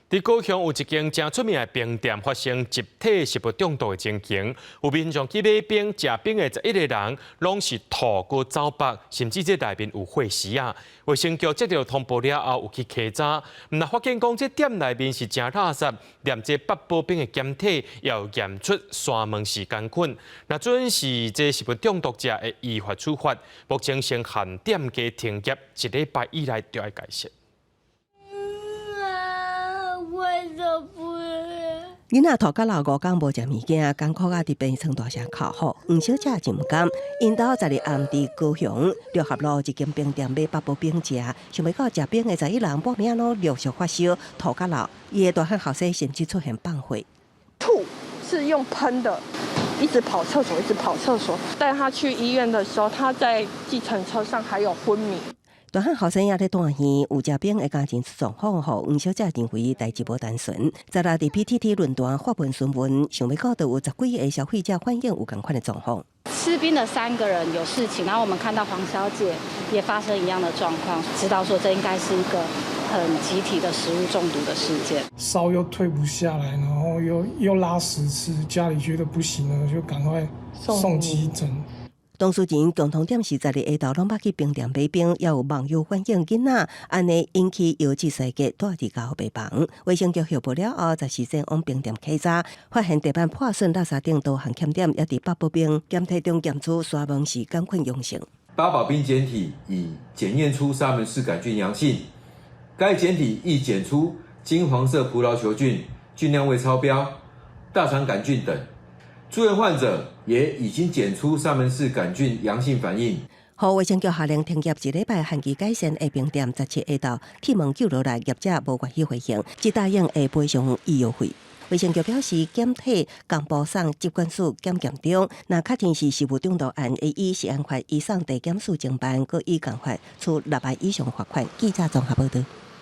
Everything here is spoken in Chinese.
伫高雄有一间真出名的冰店发生集体食物中毒的情形，有民众去买冰，食冰的11个人拢是吐过走北，甚至这内面有血丝啊。卫生局接到通报了后，有去稽查，毋但发现讲这店内面是真垃圾，连这八宝冰的检体也有验出沙门氏杆菌，那准是这食物中毒者会依法处罚。目前先限店家停业1礼拜以内就要解释。 囡仔吐到老5天无食物件，艰苦啊伫病床大声哭吼。黄小姐真毋甘，因兜12暗伫高雄六合路一间冰店买八宝冰食，想要到食冰的11人报名咯，陆续发烧，吐到老。伊的大汉后生甚至出现放血，吐是用喷的，一直跑厕所，一直跑厕所。带他去医院的时候，他在计程车上还有昏迷。 大汉后生也咧断线，有食冰的家庭出状况后，黄小姐认为代志无单纯。昨日伫 PTT 论坛发文询问，想要到就有10几个消费者反映有同款的状况。吃冰的3个人有事情，然后我们看到黄小姐也发生一样的状况，知道说这应该是一个很集体的食物中毒的事件。烧又退不下来，然后又拉10次，家里觉得不行了，就赶快送急诊。 当事人共同点是12下昼拢捌去冰店买冰，也有网友反映囡仔安尼引起邮寄世界带伫家病房。卫生局汇报了后，10时前往冰店稽查，发现地板破损、垃圾顶多项欠点，也伫八宝冰检体中检出沙门氏杆菌阳性。八宝冰检体已检验出沙门氏杆菌阳性，该检体亦检出金黄色葡萄球菌，菌量未超标，大肠杆菌等。 住院患者也已经检出沙门氏杆菌阳性反应。互卫生局下令停业1礼拜，限期改善的冰店17下昼启门9落来，业者无愿意回应，只答应会赔偿医药费。卫生局表示，检体公布送疾管署检验中，若确定是食物中毒案，会以食安法移送地检署侦办，搁以共罚处6万以上罚款。记者综合报道。